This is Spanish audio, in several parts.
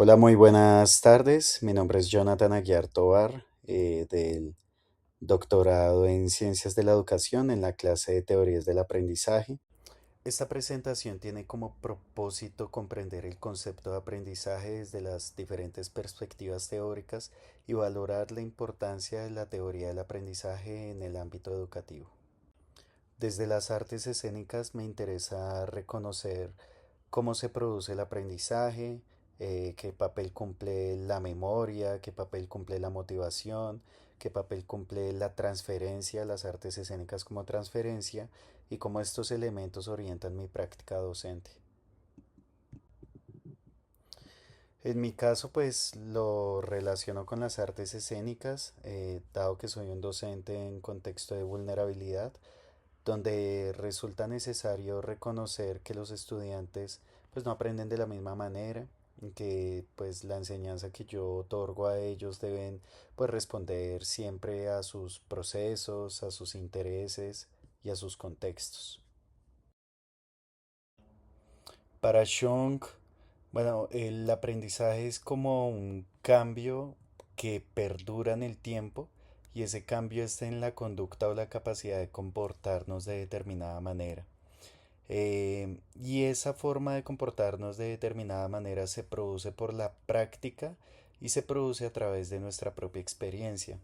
Hola, muy buenas tardes. Mi nombre es Jonathan Aguiar Tovar, del doctorado en Ciencias de la Educación en la clase de Teorías del Aprendizaje. Esta presentación tiene como propósito comprender el concepto de aprendizaje desde las diferentes perspectivas teóricas y valorar la importancia de la teoría del aprendizaje en el ámbito educativo. Desde las artes escénicas me interesa reconocer cómo se produce el aprendizaje, qué papel cumple la memoria, qué papel cumple la motivación, qué papel cumple la transferencia, las artes escénicas como transferencia y cómo estos elementos orientan mi práctica docente. En mi caso, pues lo relaciono con las artes escénicas, dado que soy un docente en contexto de vulnerabilidad, donde resulta necesario reconocer que los estudiantes pues no aprenden de la misma manera, que pues la enseñanza que yo otorgo a ellos deben pues responder siempre a sus procesos, a sus intereses y a sus contextos. Para Chung, bueno, el aprendizaje es como un cambio que perdura en el tiempo y ese cambio está en la conducta o la capacidad de comportarnos de determinada manera. Y esa forma de comportarnos de determinada manera se produce por la práctica y se produce a través de nuestra propia experiencia.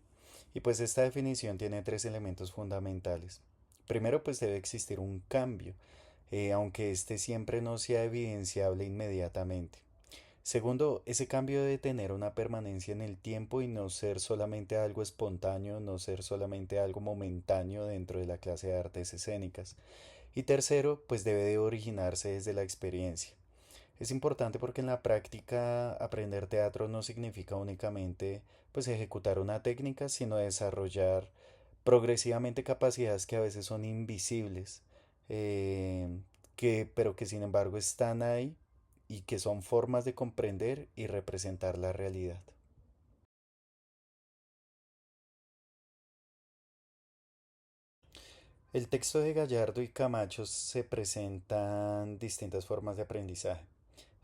Y pues esta definición tiene tres elementos fundamentales. Primero, pues debe existir un cambio, aunque este siempre no sea evidenciable inmediatamente. Segundo, ese cambio debe tener una permanencia en el tiempo y no ser solamente algo espontáneo, no ser solamente algo momentáneo dentro de la clase de artes escénicas. Y tercero, pues debe de originarse desde la experiencia. Es importante porque en la práctica aprender teatro no significa únicamente pues ejecutar una técnica, sino desarrollar progresivamente capacidades que a veces son invisibles, eh, pero que sin embargo están ahí y que son formas de comprender y representar la realidad. El texto de Gallardo y Camacho se presentan distintas formas de aprendizaje.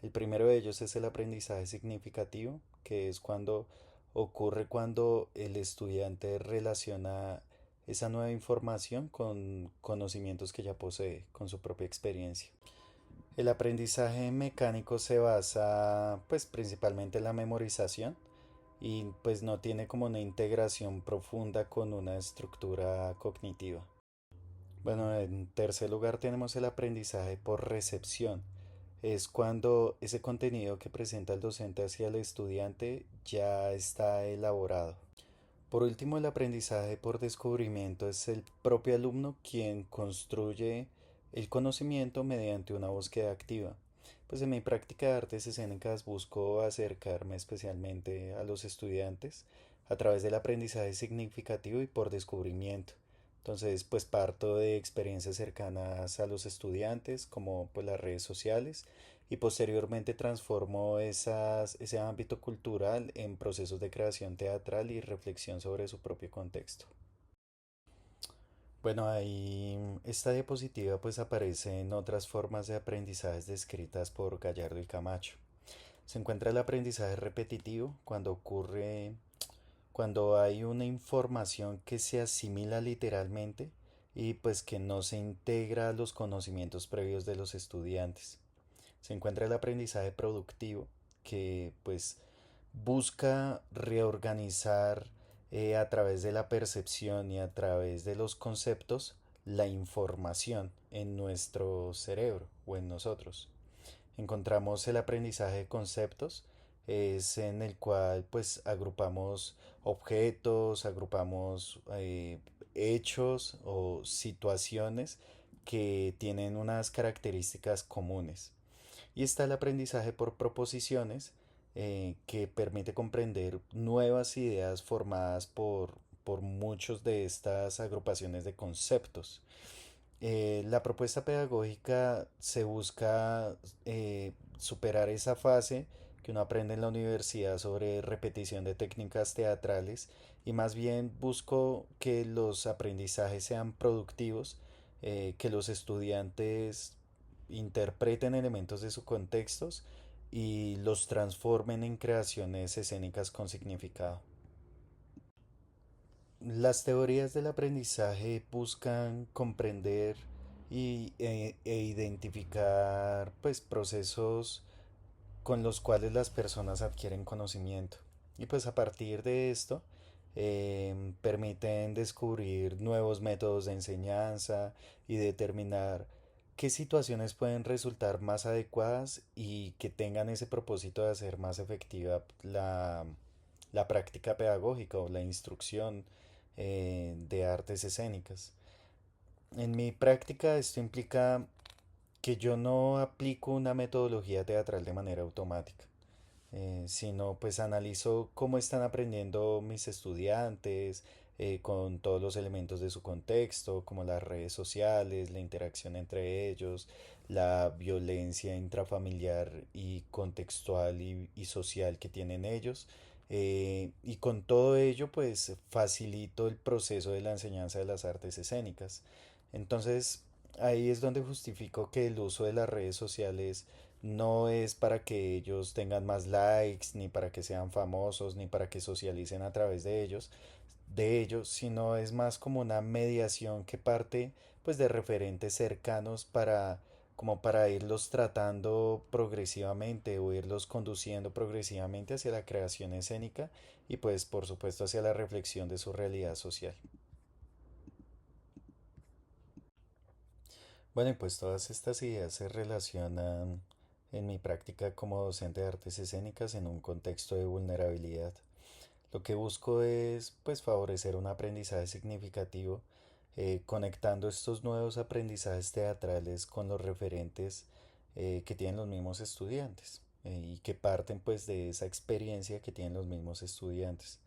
El primero de ellos es el aprendizaje significativo, que es cuando ocurre cuando el estudiante relaciona esa nueva información con conocimientos que ya posee, con su propia experiencia. El aprendizaje mecánico se basa pues principalmente en la memorización y pues no tiene como una integración profunda con una estructura cognitiva. Bueno, en tercer lugar tenemos el aprendizaje por recepción. Es cuando ese contenido que presenta el docente hacia el estudiante ya está elaborado. Por último, el aprendizaje por descubrimiento es el propio alumno quien construye el conocimiento mediante una búsqueda activa. Pues en mi práctica de artes escénicas busco acercarme especialmente a los estudiantes a través del aprendizaje significativo y por descubrimiento. Entonces, pues parto de experiencias cercanas a los estudiantes, como pues las redes sociales, y posteriormente transformo ese ámbito cultural en procesos de creación teatral y reflexión sobre su propio contexto. Bueno, ahí esta diapositiva pues aparece en otras formas de aprendizajes descritas por Gallardo y Camacho. Se encuentra el aprendizaje repetitivo cuando hay una información que se asimila literalmente y pues que no se integra a los conocimientos previos de los estudiantes. Se encuentra el aprendizaje productivo, que pues busca reorganizar a través de la percepción y a través de los conceptos la información en nuestro cerebro o en nosotros. Encontramos el aprendizaje de conceptos, es en el cual pues agrupamos objetos, agrupamos hechos o situaciones que tienen unas características comunes. Y está el aprendizaje por proposiciones, que permite comprender nuevas ideas formadas por muchos de estas agrupaciones de conceptos. La propuesta pedagógica se busca superar esa fase que uno aprende en la universidad sobre repetición de técnicas teatrales y más bien busco que los aprendizajes sean productivos, que los estudiantes interpreten elementos de sus contextos y los transformen en creaciones escénicas con significado. Las teorías del aprendizaje buscan comprender e identificar pues procesos con los cuales las personas adquieren conocimiento. Y pues a partir de esto permiten descubrir nuevos métodos de enseñanza y determinar qué situaciones pueden resultar más adecuadas y que tengan ese propósito de hacer más efectiva la práctica pedagógica o la instrucción de artes escénicas. En mi práctica esto implica que yo no aplico una metodología teatral de manera automática, sino pues analizo cómo están aprendiendo mis estudiantes, con todos los elementos de su contexto, como las redes sociales, la interacción entre ellos, la violencia intrafamiliar y contextual y social que tienen ellos. Y con todo ello, pues facilito el proceso de la enseñanza de las artes escénicas. Entonces, ahí es donde justifico que el uso de las redes sociales no es para que ellos tengan más likes, ni para que sean famosos, ni para que socialicen a través de ellos, sino es más como una mediación que parte pues de referentes cercanos para como para irlos tratando progresivamente o irlos conduciendo progresivamente hacia la creación escénica y pues por supuesto hacia la reflexión de su realidad social. Bueno, y pues todas estas ideas se relacionan en mi práctica como docente de artes escénicas en un contexto de vulnerabilidad. Lo que busco es pues favorecer un aprendizaje significativo, conectando estos nuevos aprendizajes teatrales con los referentes que tienen los mismos estudiantes y que parten pues de esa experiencia que tienen los mismos estudiantes,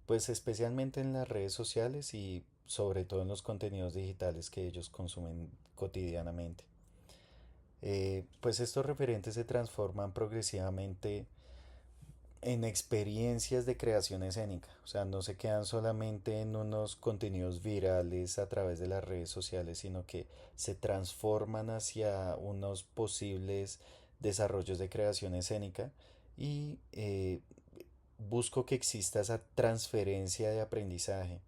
pues especialmente en las redes sociales y sobre todo en los contenidos digitales que ellos consumen cotidianamente. Pues estos referentes se transforman progresivamente en experiencias de creación escénica, o sea, no se quedan solamente en unos contenidos virales a través de las redes sociales, sino que se transforman hacia unos posibles desarrollos de creación escénica y busco que exista esa transferencia de aprendizaje,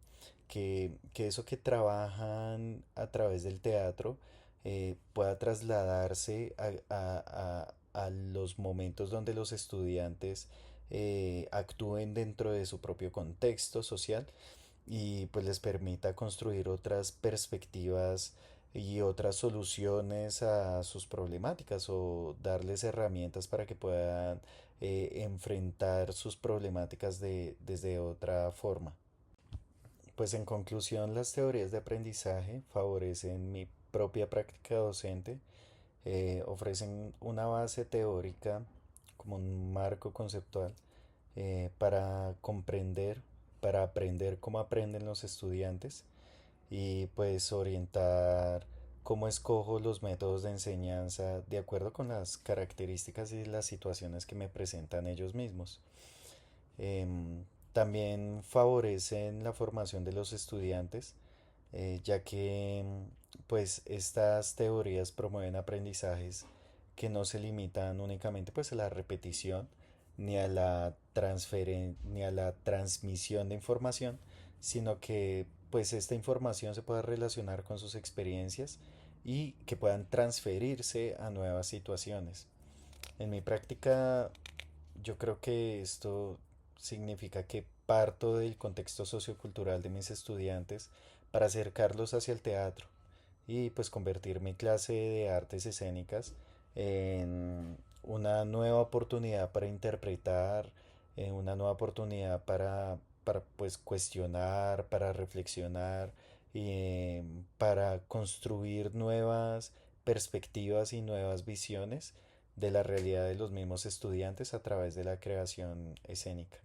que eso que trabajan a través del teatro pueda trasladarse a los momentos donde los estudiantes actúen dentro de su propio contexto social y pues les permita construir otras perspectivas y otras soluciones a sus problemáticas o darles herramientas para que puedan enfrentar sus problemáticas desde otra forma. Pues en conclusión, las teorías de aprendizaje favorecen mi propia práctica docente, ofrecen una base teórica como un marco conceptual para comprender, para aprender cómo aprenden los estudiantes y pues orientar cómo escojo los métodos de enseñanza de acuerdo con las características y las situaciones que me presentan ellos mismos. También favorecen la formación de los estudiantes, ya que pues estas teorías promueven aprendizajes que no se limitan únicamente pues a la repetición ni a ni a la transmisión de información, sino que pues esta información se pueda relacionar con sus experiencias y que puedan transferirse a nuevas situaciones. En mi práctica, yo creo que esto significa que parto del contexto sociocultural de mis estudiantes para acercarlos hacia el teatro y pues convertir mi clase de artes escénicas en una nueva oportunidad para interpretar, en una nueva oportunidad para pues cuestionar, para reflexionar y para construir nuevas perspectivas y nuevas visiones de la realidad de los mismos estudiantes a través de la creación escénica.